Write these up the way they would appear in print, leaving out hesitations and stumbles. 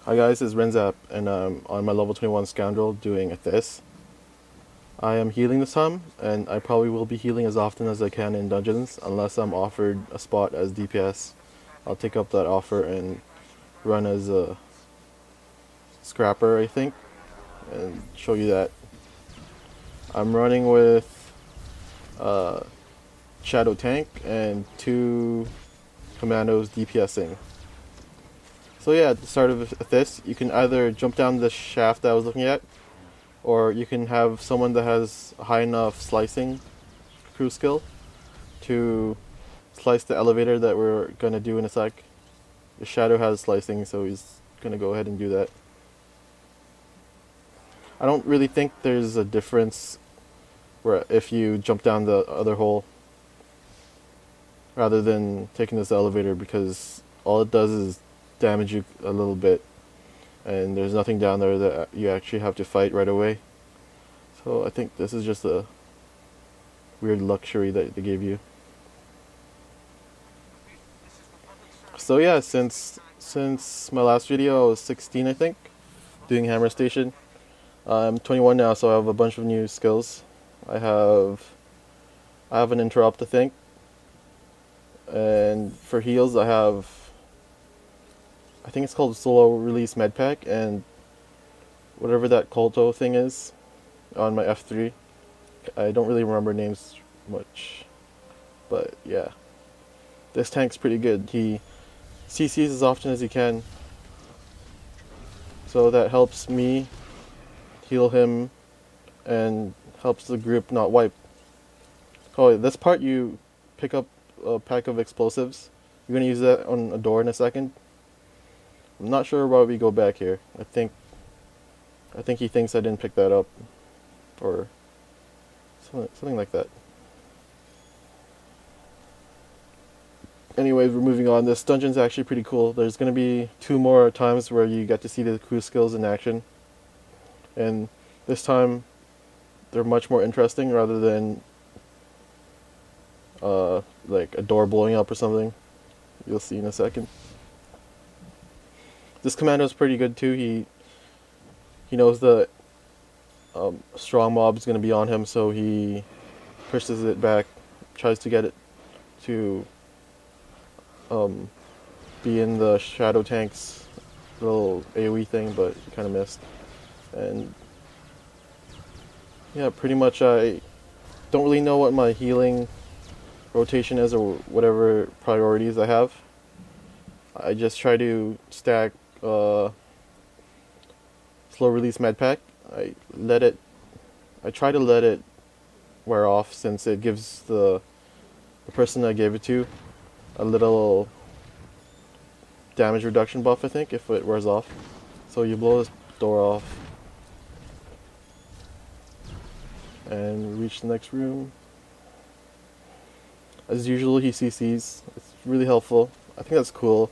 Hi guys, it's Renzap, and I'm on my level 21 Scoundrel doing Athiss. I am healing this time, and I probably will be healing as often as I can in dungeons, unless I'm offered a spot as DPS. I'll take up that offer and run as a scrapper, I think, and show you that. I'm running with uh, Shadow Tank and 2 Commandos DPSing. So yeah, at the start of Athiss, you can either jump down the shaft that I was looking at, or you can have someone that has a high enough slicing crew skill to slice the elevator that we're gonna do in a sec. The Shadow has slicing, so he's gonna go ahead and do that. I don't really think there's a difference where if you jump down the other hole rather than taking this elevator, because all it does is damage you a little bit, and there's nothing down there that you actually have to fight right away. So I think this is just a weird luxury that they gave you. So yeah, since my last video I was 16, I think, doing Hammer Station. I'm 21 now, so I have a bunch of new skills. I have an interrupt, I think, and for heals I think it's called Solo Release Med Pack, and whatever that Colto thing is on my F3. I don't really remember names much, but yeah, this tank's pretty good. He CCs as often as he can, so that helps me heal him and helps the group not wipe. Oh, this part you pick up a pack of explosives. You're gonna use that on a door in a second. I'm not sure why we go back here. I think he thinks I didn't pick that up, or something like that. Anyways, we're moving on. This dungeon's actually pretty cool. There's going to be 2 more times where you get to see the crew skills in action. And this time, they're much more interesting rather than like a door blowing up or something. You'll see in a second. This commando's pretty good too. He knows the strong mob is going to be on him, so he pushes it back, tries to get it to be in the Shadow Tank's little AoE thing, but he kind of missed. And yeah, pretty much I don't really know what my healing rotation is or whatever priorities I have. I just try to stack slow release med pack. I try to let it wear off, since it gives the person I gave it to a little damage reduction buff, I think, if it wears off. So you blow this door off and reach the next room. As usual, he CCs. It's really helpful. I think that's cool.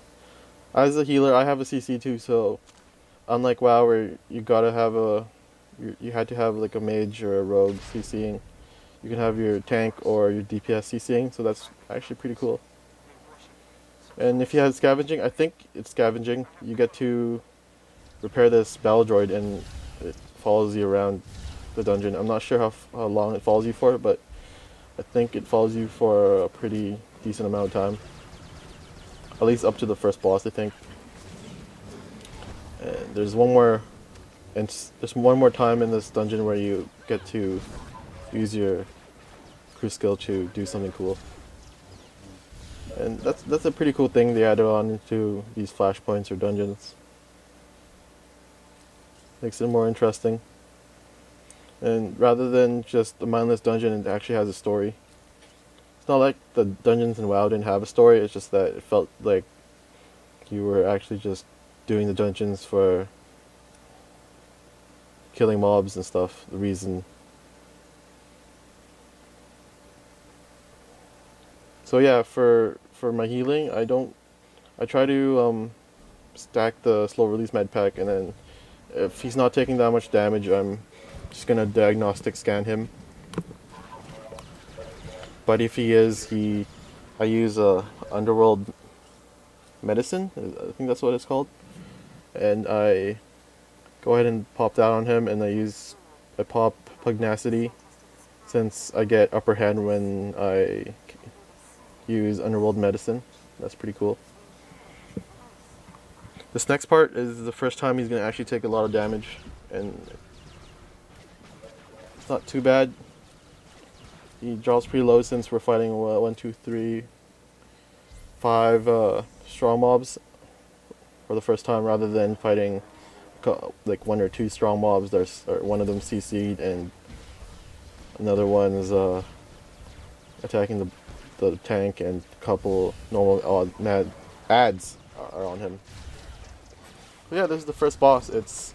As a healer, I have a CC too, so unlike WoW where you gotta have you had to have like a mage or a rogue CCing, you can have your tank or your DPS CCing, so that's actually pretty cool. And if you have scavenging, I think it's scavenging, you get to repair this battle droid and it follows you around the dungeon. I'm not sure how long it follows you for, but I think it follows you for a pretty decent amount of time. At least up to the first boss, I think. And there's one more time in this dungeon where you get to use your crew skill to do something cool. And that's a pretty cool thing they added on into these flashpoints or dungeons. Makes it more interesting. And rather than just a mindless dungeon, it actually has a story. It's not like the dungeons in WoW didn't have a story, it's just that it felt like you were actually just doing the dungeons for killing mobs and stuff, the reason. So yeah, for my healing, I try to stack the slow release med pack, and then if he's not taking that much damage, I'm just gonna diagnostic scan him. But if he is, I use underworld medicine, I think that's what it's called, and I go ahead and pop that on him, and I pop Pugnacity since I get upper hand when I use Underworld Medicine. That's pretty cool. This next part is the first time he's going to actually take a lot of damage, and it's not too bad. He drops pretty low since we're fighting 1, 2, 3, 5 strong mobs for the first time, rather than fighting like 1 or 2 strong mobs. There's one of them CC'd and another one is attacking the tank, and a couple normal mad ads are on him. But yeah, this is the first boss. It's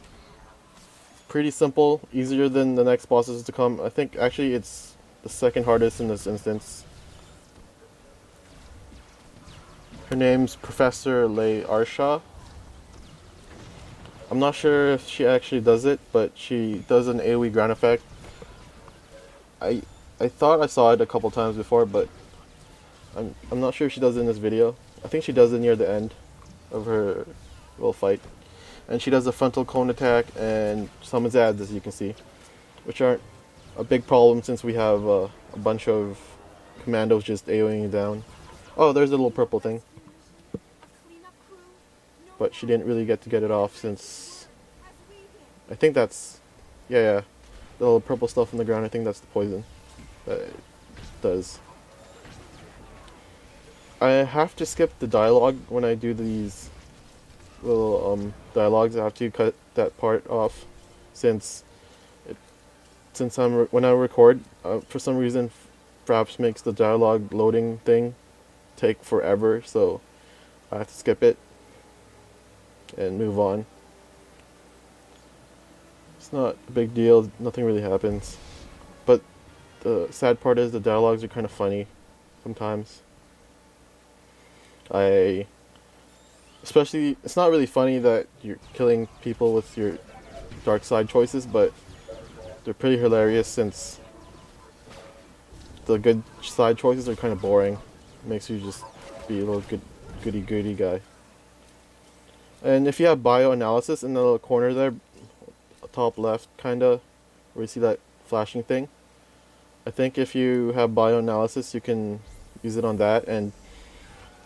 pretty simple, easier than the next bosses to come. I think actually it's the second hardest in this instance. Her name's Professor Lei Arsha. I'm not sure if she actually does it, but she does an AoE ground effect. I thought I saw it a couple times before, but I'm not sure if she does it in this video. I think she does it near the end of her little fight. And she does a frontal cone attack and summons ads, as you can see, which aren't a big problem since we have a bunch of commandos just AoEing down. Oh, there's a little purple thing. But she didn't really get to get it off since I think that's, yeah, the little purple stuff on the ground. I think that's the poison that it does. I have to skip the dialogue when I do these little dialogues. I have to cut that part off since when I record, for some reason Fraps makes the dialogue loading thing take forever, so I have to skip it and move on. It's not a big deal, nothing really happens, but the sad part is the dialogues are kind of funny sometimes. Especially, it's not really funny that you're killing people with your dark side choices, but they're pretty hilarious since the good side choices are kind of boring. It makes you just be a little goody guy. And if you have bioanalysis in the little corner there, top left kinda, where you see that flashing thing, I think if you have bioanalysis you can use it on that, and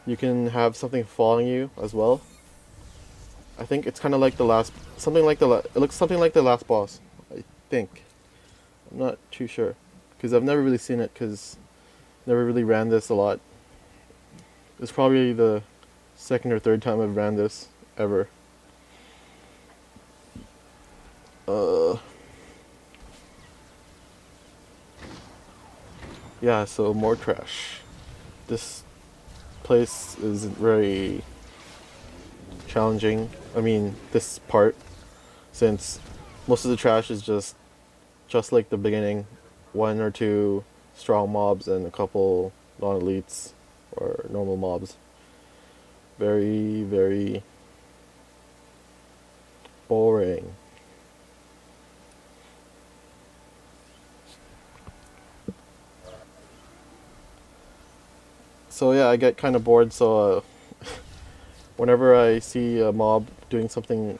you can have something following you as well. I think it's kind of like it looks something like the last boss, I think. I'm not too sure, because I've never really seen it, because never really ran this a lot. It's probably the second or third time I've ran this ever. Yeah, so more trash. This place isn't very challenging. I mean, this part, since most of the trash is just like the beginning, 1 or 2 strong mobs and a couple non-elites or normal mobs. Very, very boring. So yeah, I get kind of bored, so whenever I see a mob doing something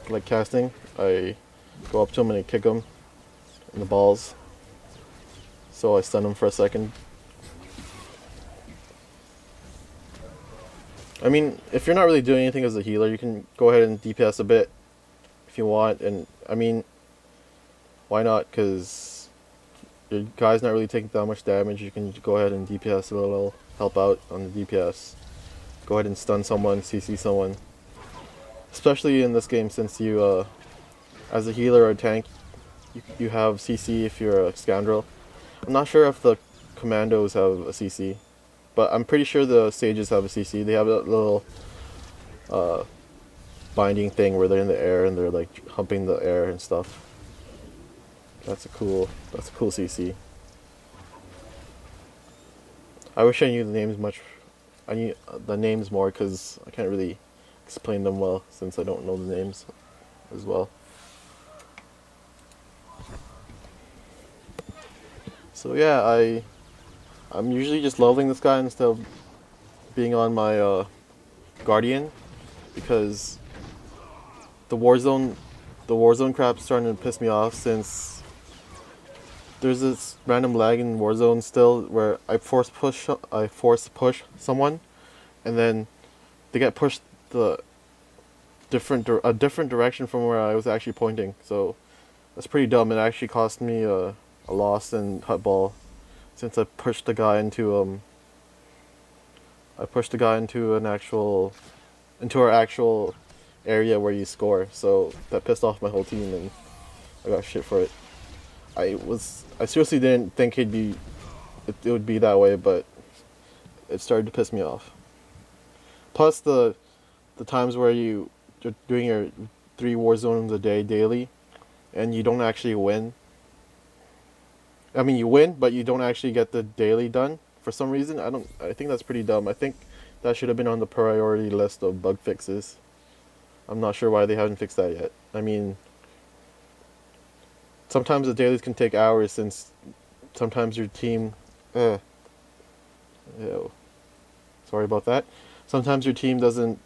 like casting, I go up to him and I kick him in the balls. So I stun him for a second. I mean, if you're not really doing anything as a healer, you can go ahead and DPS a bit if you want. And I mean, why not? Because your guy's not really taking that much damage. You can go ahead and DPS a little, help out on the DPS. Go ahead and stun someone, CC someone. Especially in this game, since you, as a healer or a tank, you have CC if you're a Scoundrel. I'm not sure if the commandos have a CC, but I'm pretty sure the sages have a CC. They have a little binding thing where they're in the air and they're like humping the air and stuff. That's a cool CC. I wish I knew the names I knew the names more, because I can't really explain them well since I don't know the names as well. So yeah, I'm usually just leveling this guy instead of being on my Guardian, because the Warzone crap's starting to piss me off, since there's this random lag in Warzone still where I force push someone, and then they get pushed a different direction from where I was actually pointing. So that's pretty dumb. It actually cost me a loss in Hutball, since I pushed the guy into into our actual area where you score. So that pissed off my whole team, and I got shit for it. I seriously didn't think it would be that way, but it started to piss me off. Plus the times where you're doing your 3 war zones a day daily, and you don't actually win. I mean, you win, but you don't actually get the daily done for some reason. I think that's pretty dumb. I think that should have been on the priority list of bug fixes. I'm not sure why they haven't fixed that yet. I mean, sometimes the dailies can take hours, since sometimes your team... Ew. Sorry about that. Sometimes your team doesn't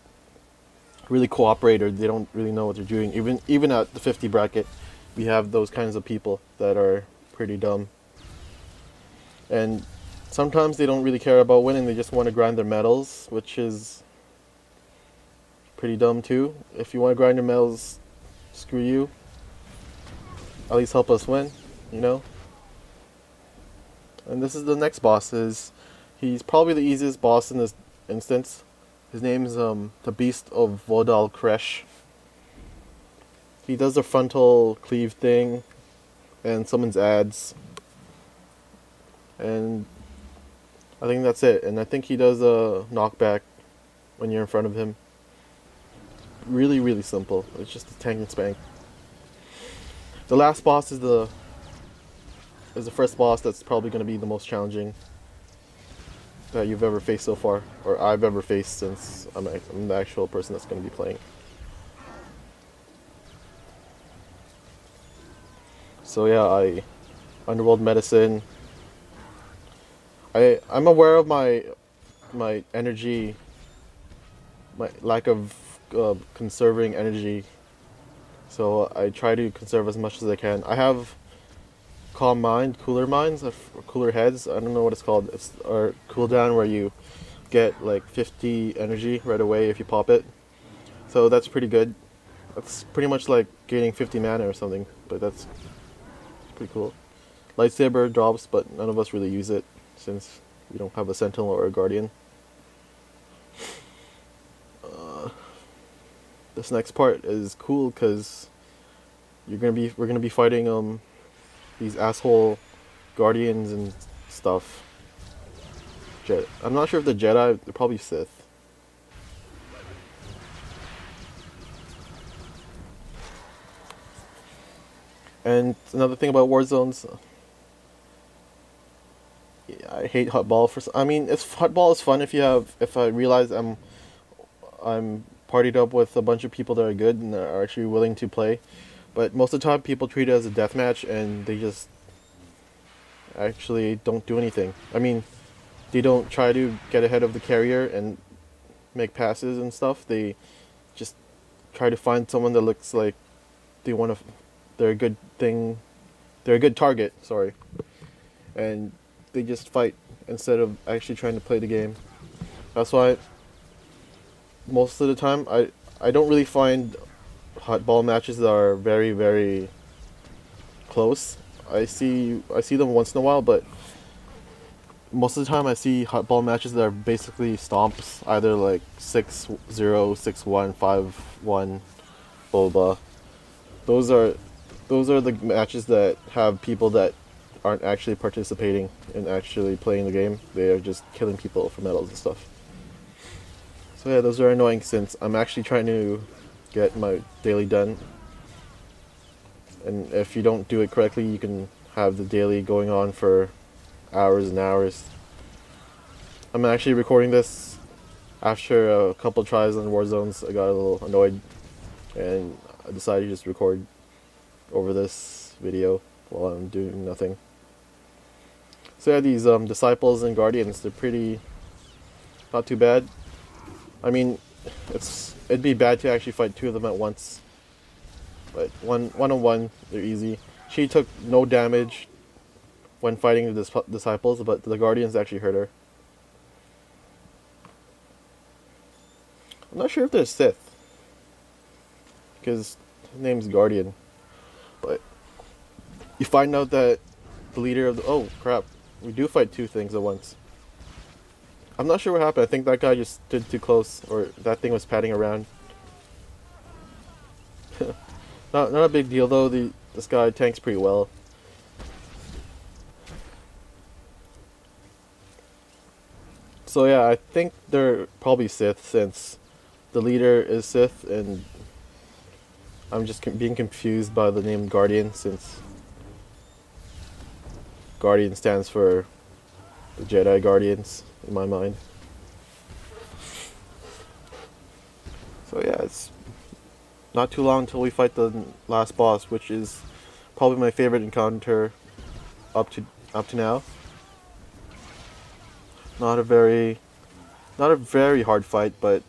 really cooperate, or they don't really know what they're doing. Even at the 50 bracket, we have those kinds of people that are pretty dumb. And sometimes they don't really care about winning, they just want to grind their medals, which is pretty dumb too. If you want to grind your medals, screw you. At least help us win, you know? And this is the next boss. He's probably the easiest boss in this instance. His name is the Beast of Vodal Kresh. He does the frontal cleave thing and summons ads. And I think that's it. And I think he does a knockback when you're in front of him. Really, really simple. It's just a tank and spank. The last boss is the first boss that's probably going to be the most challenging that you've ever faced so far, or I've ever faced, since I'm the actual person that's going to be playing. So yeah, Underworld Medicine. I'm aware of my energy, my lack of conserving energy. So I try to conserve as much as I can. I have Calm Mind, Cooler Minds, or Cooler Heads. I don't know what it's called. It's our cooldown where you get like 50 energy right away if you pop it. So that's pretty good. That's pretty much like gaining 50 mana or something, but that's pretty cool. Lightsaber drops, but none of us really use it since we don't have a Sentinel or a Guardian. This next part is cool because we're gonna be fighting these asshole Guardians and stuff. I'm not sure if they're Jedi. They're probably Sith. And another thing about Warzones, I hate Hutball I mean, Hutball is fun if I realize I'm partied up with a bunch of people that are good and are actually willing to play. But most of the time, people treat it as a deathmatch, and they just actually don't do anything. I mean, they don't try to get ahead of the carrier and make passes and stuff. They just try to find someone that looks like they're a good target, sorry. And they just fight instead of actually trying to play the game. That's why most of the time I don't really find Hutball matches that are very, very close. I see them once in a while, but most of the time I see Hutball matches that are basically stomps, either like 6-0, 6-1, 5-1, blah blah. Those are the matches that have people that aren't actually participating and actually playing the game. They are just killing people for medals and stuff. So yeah, those are annoying since I'm actually trying to get my daily done. And if you don't do it correctly, you can have the daily going on for hours and hours. I'm actually recording this after a couple tries on Warzones. I got a little annoyed and I decided to just record over this video while I'm doing nothing. So yeah, these Disciples and Guardians, they're pretty not too bad. I mean, it'd be bad to actually fight two of them at once. But one on one, they're easy. She took no damage when fighting the disciples, but the guardians actually hurt her. I'm not sure if they're Sith, because his name's Guardian. But you find out that the leader of the... Oh, crap. We do fight two things at once. I'm not sure what happened. I think that guy just stood too close, or that thing was padding around. Not a big deal, though. This guy tanks pretty well. So yeah, I think they're probably Sith, since the leader is Sith, and I'm just being confused by the name Guardian, since Guardian stands for the Jedi Guardians in my mind. So yeah, it's not too long until we fight the last boss, which is probably my favorite encounter up to now. Not a very hard fight, but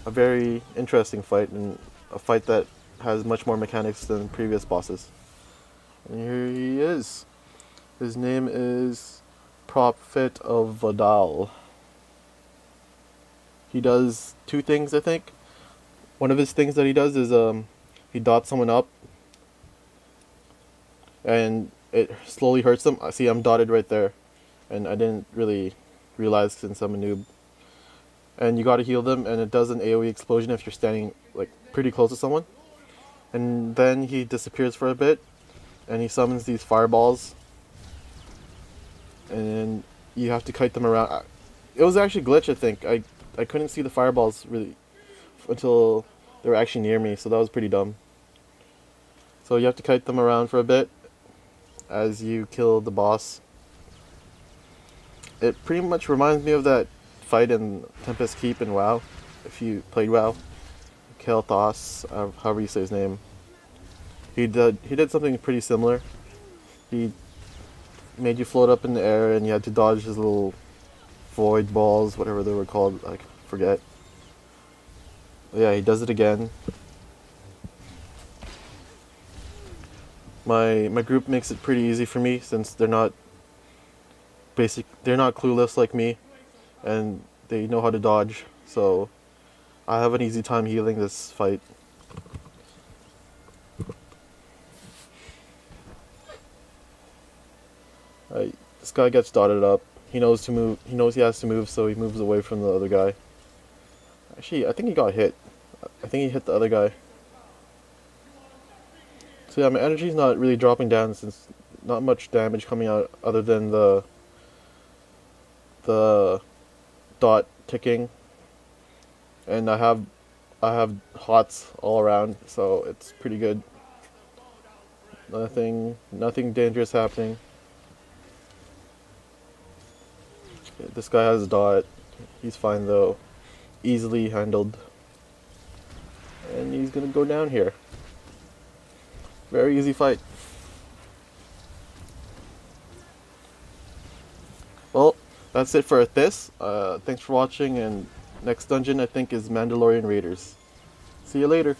a very interesting fight, and a fight that has much more mechanics than previous bosses. And here he is. His name is Prophet of Vadal. He does two things, I think. One of his things that he does is he dots someone up, and it slowly hurts them. See, I'm dotted right there, and I didn't really realize since I'm a noob. And you gotta heal them, and it does an AoE explosion if you're standing like pretty close to someone. And then he disappears for a bit, and he summons these fireballs, and you have to kite them around. It was actually glitch, I think. I couldn't see the fireballs really until they were actually near me, so that was pretty dumb. So you have to kite them around for a bit as you kill the boss. It pretty much reminds me of that fight in Tempest Keep in WoW, if you played WoW. Athiss, however you say his name. He did something pretty similar. He made you float up in the air, and you had to dodge his little void balls, whatever they were called, I forget. But yeah, he does it again. My group makes it pretty easy for me, since they're not clueless like me, and they know how to dodge, so I have an easy time healing this fight. This guy gets dotted up. He knows to move. He knows he has to move, so he moves away from the other guy. Actually, I think he got hit. I think he hit the other guy. So yeah, my energy's not really dropping down, since not much damage coming out other than the dot ticking. And I have hots all around, so it's pretty good. Nothing dangerous happening. This guy has a dot. He's fine though. Easily handled. And he's gonna go down here. Very easy fight. Well, that's it for Athiss. Thanks for watching, and next dungeon I think is Mandalorian Raiders. See you later.